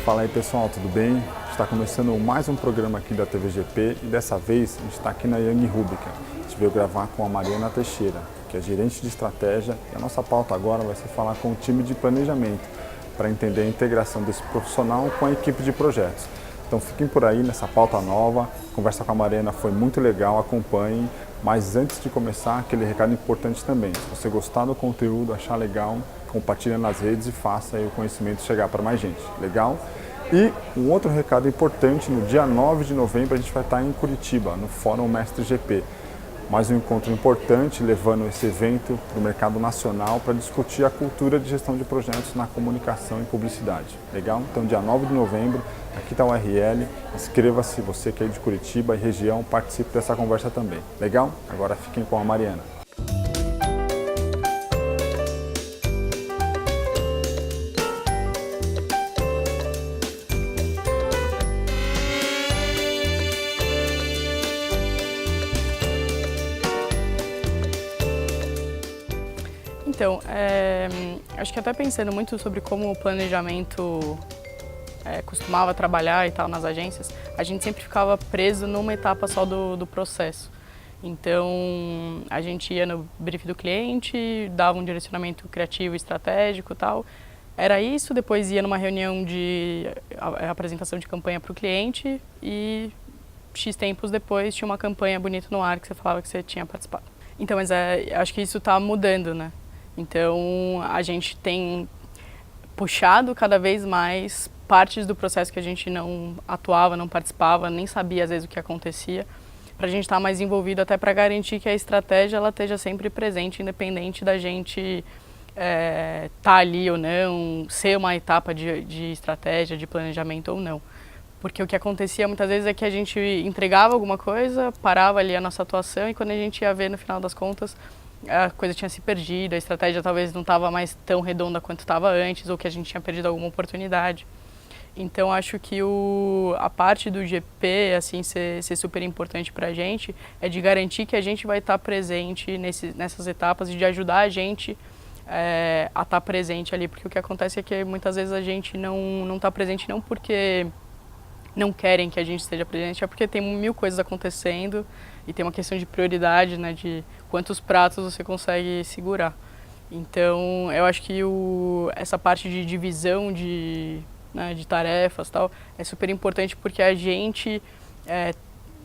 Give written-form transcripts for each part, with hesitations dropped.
Fala aí pessoal, tudo bem? Está começando mais um programa aqui da TVGP e dessa vez a gente está aqui na Young Rúbrica. A gente veio gravar com a Mariana Teixeira, que é gerente de estratégia, e a nossa pauta agora vai ser falar com o time de planejamento para entender a integração desse profissional com a equipe de projetos. Então fiquem por aí nessa pauta nova, a conversa com a Mariana foi muito legal, acompanhem, mas antes de começar, aquele recado importante também, se você gostar do conteúdo, achar legal, compartilha nas redes e faça aí o conhecimento chegar para mais gente, legal? E um outro recado importante, no dia 9 de novembro a gente vai estar em Curitiba, no Fórum Mestre GP. Mais um encontro importante, levando esse evento para o mercado nacional para discutir a cultura de gestão de projetos na comunicação e publicidade. Legal? Então, dia 9 de novembro, aqui está o URL, inscreva-se, você que é de Curitiba e região, participe dessa conversa também. Legal? Agora fiquem com a Mariana. Então, acho que até pensando muito sobre como o planejamento costumava trabalhar e tal nas agências, a gente sempre ficava preso numa etapa só do processo. Então, a gente ia no brief do cliente, dava um direcionamento criativo e estratégico e tal. Era isso, depois ia numa reunião de apresentação de campanha para o cliente e X tempos depois tinha uma campanha bonita no ar que você falava que você tinha participado. Então, mas acho que isso está mudando, né? Então, a gente tem puxado cada vez mais partes do processo que a gente não atuava, não participava, nem sabia às vezes o que acontecia, para a gente estar mais envolvido até para garantir que a estratégia ela esteja sempre presente, independente da gente estar ali ou não, ser uma etapa de estratégia, de planejamento ou não. Porque o que acontecia muitas vezes é que a gente entregava alguma coisa, parava ali a nossa atuação e quando a gente ia ver no final das contas, a coisa tinha se perdido, a estratégia talvez não estava mais tão redonda quanto estava antes, ou que a gente tinha perdido alguma oportunidade. Então acho que a parte do GP, assim, ser super importante para a gente, é de garantir que a gente vai estar presente nessas etapas e de ajudar a gente a estar presente ali, porque o que acontece é que muitas vezes a gente não está presente não porque não querem que a gente esteja presente, é porque tem mil coisas acontecendo e tem uma questão de prioridade, né, de quantos pratos você consegue segurar. Então, eu acho que essa parte de divisão de tarefas tal, é super importante porque a gente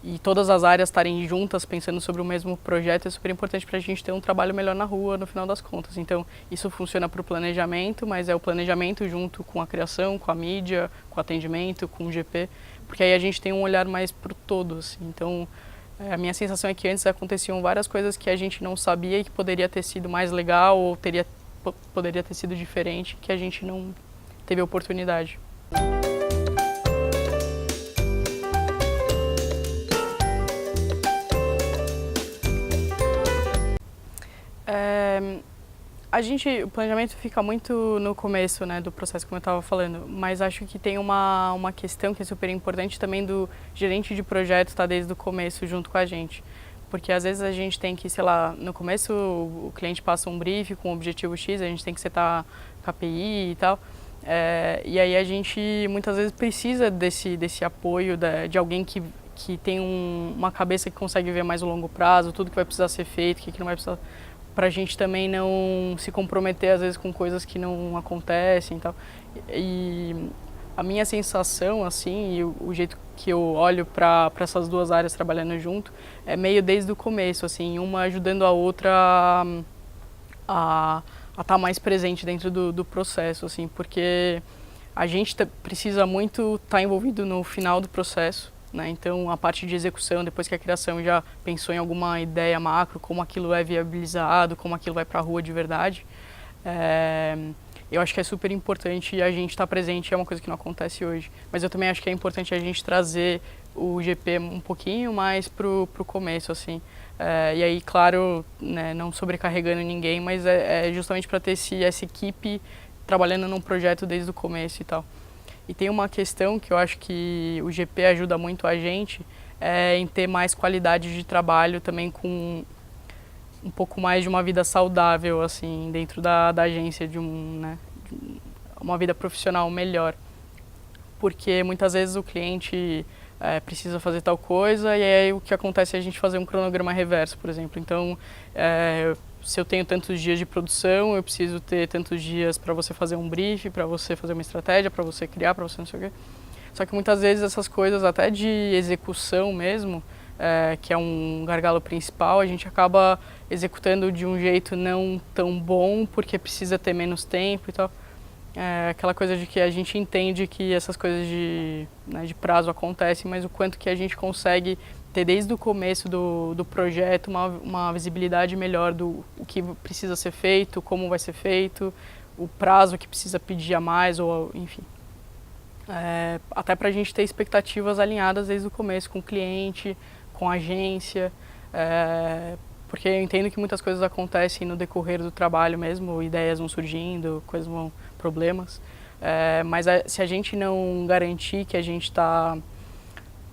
e todas as áreas estarem juntas pensando sobre o mesmo projeto é super importante para a gente ter um trabalho melhor na rua no final das contas. Então, isso funciona para o planejamento, mas é o planejamento junto com a criação, com a mídia, com o atendimento, com o GP, porque aí a gente tem um olhar mais para o todo. Assim. Então, a minha sensação é que antes aconteciam várias coisas que a gente não sabia e que poderia ter sido mais legal ou poderia ter sido diferente, que a gente não teve a oportunidade. O planejamento fica muito no começo, né, do processo, como eu estava falando, mas acho que tem uma questão que é super importante também do gerente de projeto estar desde o começo junto com a gente. Porque às vezes a gente tem que, sei lá, no começo o cliente passa um brief com um objetivo X, a gente tem que setar KPI e tal, e aí a gente muitas vezes precisa desse apoio de alguém que tem uma cabeça que consegue ver mais o longo prazo, tudo que vai precisar ser feito, o que não vai precisar, para a gente também não se comprometer às vezes com coisas que não acontecem e tal. E a minha sensação, assim, e o jeito que eu olho para essas duas áreas trabalhando junto, é meio desde o começo, assim, uma ajudando a outra a estar mais presente dentro do processo, assim, porque a gente precisa muito estar envolvido no final do processo, né? Então, a parte de execução, depois que a criação já pensou em alguma ideia macro, como aquilo é viabilizado, como aquilo vai para a rua de verdade, eu acho que é super importante a gente estar presente, é uma coisa que não acontece hoje. Mas eu também acho que é importante a gente trazer o GP um pouquinho mais pro começo, assim. E aí, claro, né, não sobrecarregando ninguém, mas é justamente para ter essa equipe trabalhando num projeto desde o começo e tal. E tem uma questão que eu acho que o GP ajuda muito a gente em ter mais qualidade de trabalho também com um pouco mais de uma vida saudável, assim, dentro da agência, né, uma vida profissional melhor. porque muitas vezes o cliente precisa fazer tal coisa e aí o que acontece é a gente fazer um cronograma reverso, por exemplo. Então, se eu tenho tantos dias de produção, eu preciso ter tantos dias para você fazer um brief, para você fazer uma estratégia, para você criar, para você não sei o quê. Só que muitas vezes essas coisas, até de execução mesmo, que é um gargalo principal, a gente acaba executando de um jeito não tão bom porque precisa ter menos tempo e tal. Aquela coisa de que a gente entende que essas coisas de prazo acontecem, mas o quanto que a gente consegue ter desde o começo do projeto uma visibilidade melhor do o que precisa ser feito, como vai ser feito, o prazo que precisa pedir a mais, ou enfim. Até para a gente ter expectativas alinhadas desde o começo com o cliente, com a agência, porque eu entendo que muitas coisas acontecem no decorrer do trabalho mesmo, ideias vão surgindo, problemas, mas se a gente não garantir que a gente está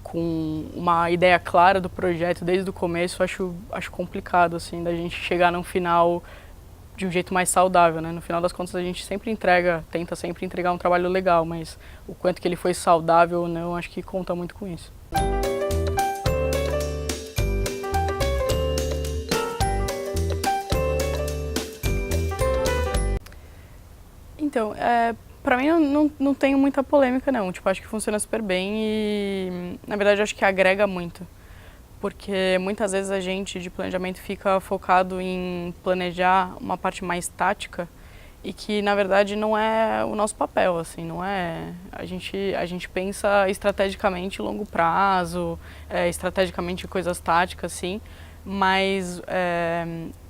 com uma ideia clara do projeto desde o começo, acho complicado assim, da gente chegar no final de um jeito mais saudável, né? No final das contas a gente sempre tenta sempre entregar um trabalho legal, mas o quanto que ele foi saudável ou não, acho que conta muito com isso. Então, pra mim não tenho muita polêmica não, tipo, acho que funciona super bem e na verdade acho que agrega muito, porque muitas vezes a gente de planejamento fica focado em planejar uma parte mais tática e que na verdade não é o nosso papel, assim, não é, a gente pensa estrategicamente longo prazo, estrategicamente coisas táticas, sim, mas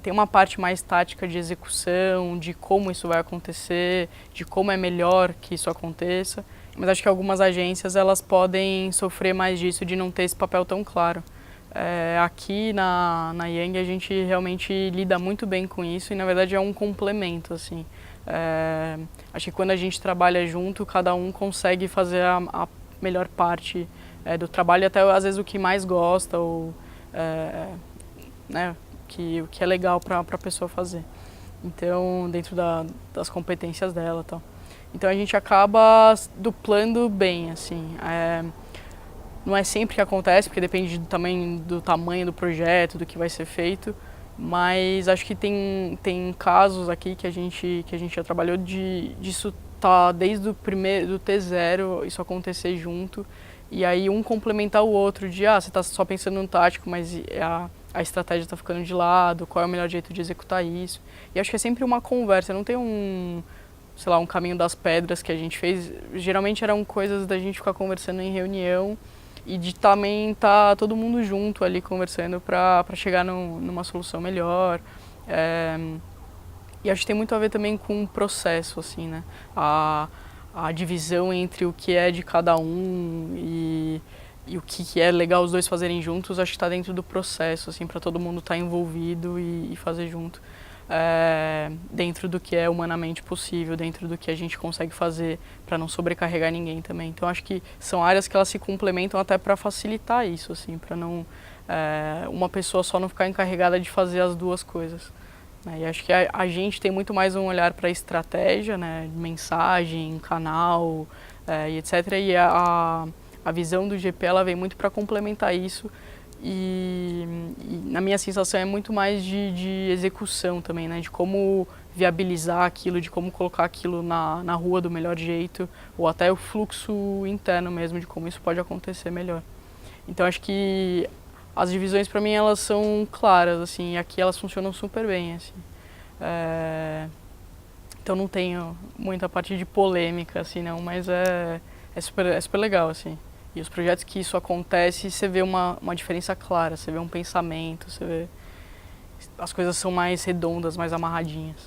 tem uma parte mais tática de execução, de como isso vai acontecer, de como é melhor que isso aconteça. Mas acho que algumas agências elas podem sofrer mais disso, de não ter esse papel tão claro. Aqui na Yang a gente realmente lida muito bem com isso e na verdade é um complemento, assim. Acho que quando a gente trabalha junto, cada um consegue fazer a melhor parte do trabalho, até às vezes o que mais gosta ou né, o que é legal para a pessoa fazer. Então, dentro das competências dela, tal. Então a gente acaba duplando bem, assim. Não é sempre que acontece, porque depende do tamanho do projeto, do que vai ser feito, mas acho que tem casos aqui que a gente já trabalhou disso tá desde o do T0, isso acontecer junto, e aí um complementar o outro, você está só pensando no tático, mas a estratégia está ficando de lado, qual é o melhor jeito de executar isso. E acho que é sempre uma conversa, não tem sei lá, um caminho das pedras que a gente fez. Geralmente eram coisas da gente ficar conversando em reunião e de também tá todo mundo junto ali conversando para chegar numa solução melhor. E acho que tem muito a ver também com o processo, assim, né? A divisão entre o que é de cada um e o que é legal os dois fazerem juntos, acho que está dentro do processo, assim, para todo mundo estar envolvido e fazer junto. Dentro do que é humanamente possível, dentro do que a gente consegue fazer para não sobrecarregar ninguém também. Então acho que são áreas que elas se complementam até para facilitar isso, assim, para não uma pessoa só não ficar encarregada de fazer as duas coisas. E acho que a gente tem muito mais um olhar para a estratégia, né, mensagem, canal, e etc. E a visão do GP ela vem muito para complementar isso. E na minha sensação é muito mais de execução também, né? De como viabilizar aquilo, de como colocar aquilo na rua do melhor jeito, ou até o fluxo interno mesmo, de como isso pode acontecer melhor. Então acho que as divisões para mim elas são claras, assim, e aqui elas funcionam super bem, assim. Então não tenho muita parte de polêmica, assim, não, mas é super legal, assim. E os projetos que isso acontece, você vê uma diferença clara, você vê um pensamento, você vê as coisas são mais redondas, mais amarradinhas.